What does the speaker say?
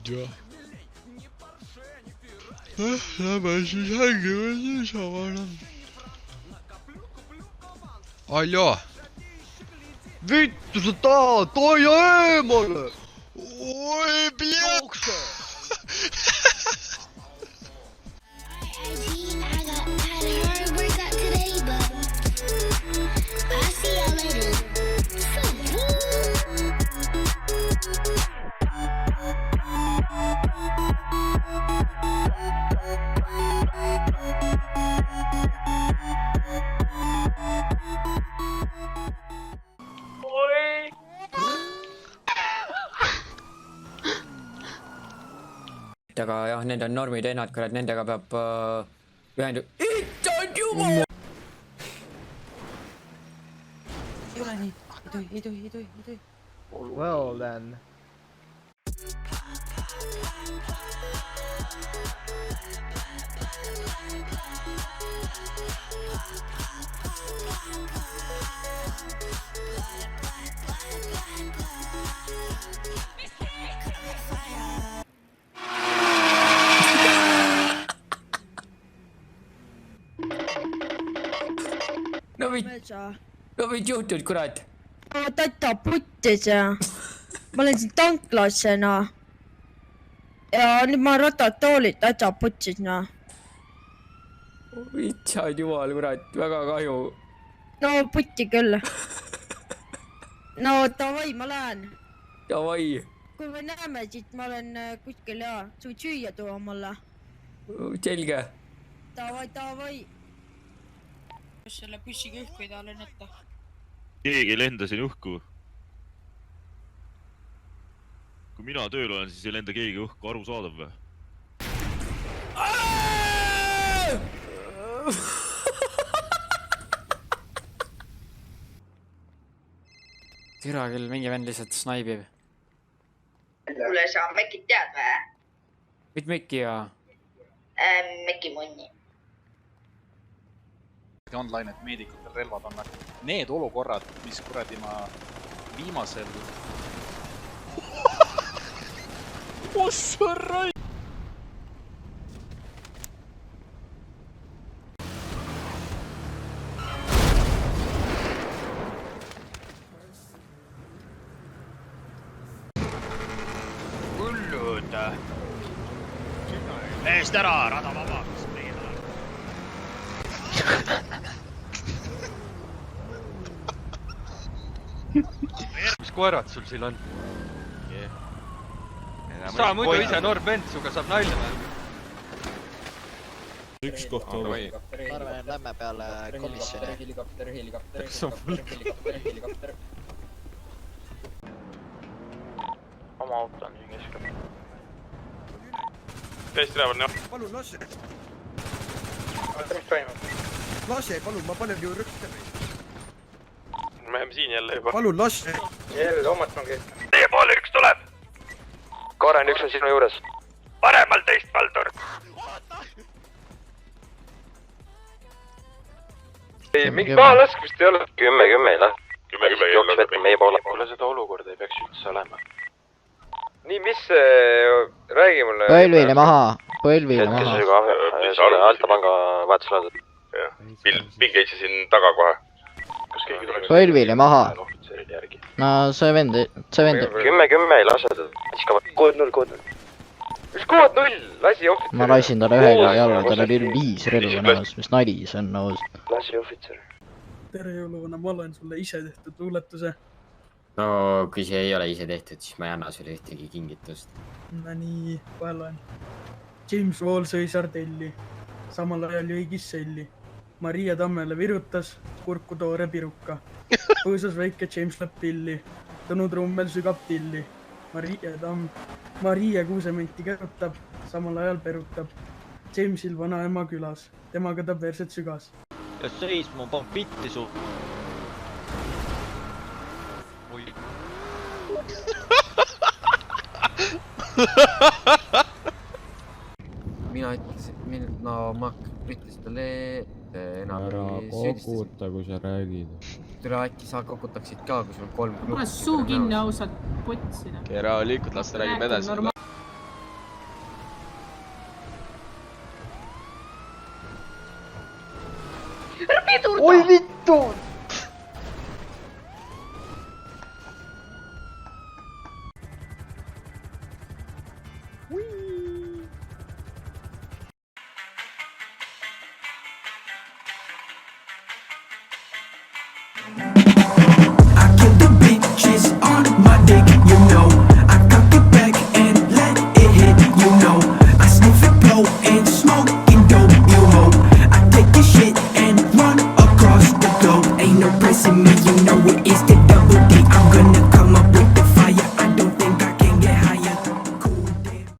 ja. Lähme siis hängime niisama. Aljo! Vittu sä tahad, toi eemale! Oi, björk! aga jah, need on normiteenad, kurat, nendega peab Issand jumal! Ei ole nii, ei tohi. Well then. No võid juhtud, kurat. Tata puttis ja ma olen siin tanklas ja nüüd ma ratatoolid tata putsis . Issand jumal, kurat, väga kahju. No putti küll. No davai, ma lähen. Davai. Kui me näeme, siis ma olen kuskil ja su süüa tuua mulle. Selge. Davai. Kas selle bussiga õhku ei taha lennata? Keegi ei lenda siin õhku. Kui mina tööl olen, siis ei lenda keegi õhku, arusaadav või? Tira küll, mingi vend lihtsalt snaibib. Kuule, sa Mekit tead või? Mit Mekki ja? Meki munni. Online, et meedikutel relvad on need olukorrad, mis kuradi ma viimasel... Ossarrai! Hullud! Eest ära, rada vabaks meile! Mis koerad sul siin on? Sa muidu ise noor vend, suga saab nalja mängu. Üks koht on või? Ma arvan, et lämme peale komisjoni. Helikopter. Oma auto on siin keskel. Täiesti lähevad, jah. Palun, Lasse! Mis toimub? Lasse, palun, ma panen ju rõhta. Me jääme siin jälle juba. Palun, Lasse! Jälle omat on keskel. Teie poole üks tuleb! Karen, üks on sinu juures. Paremal teist Valdur! Mingi maha laskmist ei ole. 10 ei lähe. 10 ei lähe. Meie poole. Kuule, seda olukorda ei peaks üldse olema. Nii, mis räägi mulle... Põlvile maha. Selle Altapanga vahetuslaadud. Ping eitsi siin taga kohe. Põlvile maha. No see vend. 10 ei lase teda. Kood 0. Mis kood 0? Lasi ohvitser. Ma lasin talle ühega jalla, tal oli 5 relva näos, mis nali see on nõus. Lasi ohvitser. Tere jõuluvana, ma olen sulle ise tehtud luuletuse. No, kui see ei ole ise tehtud, siis ma ei anna sulle ühtegi kingitust. No nii, kohe loen. James Wall sõi sardelli, samal ajal jõi kisselli. Maria Tammele virutas kurku toore piruka. Põõsas väike James läheb pilli, Tõnu Trummel sügab tilli. Maria kuusementi kärutab, samal ajal perutab. Jamesil vana ema külas, temaga ta perset sügas. Ja seis, ma panen pitti su... Oi. Mina ütlesin, ma ütlesin talle enam koguta, kui sa räägid. Tule äkki sa kogutaksid ka, kui sul 3 gruppi. Mul on suu kinni ausalt, potsina. Kera liikud, las ta räägib edasi.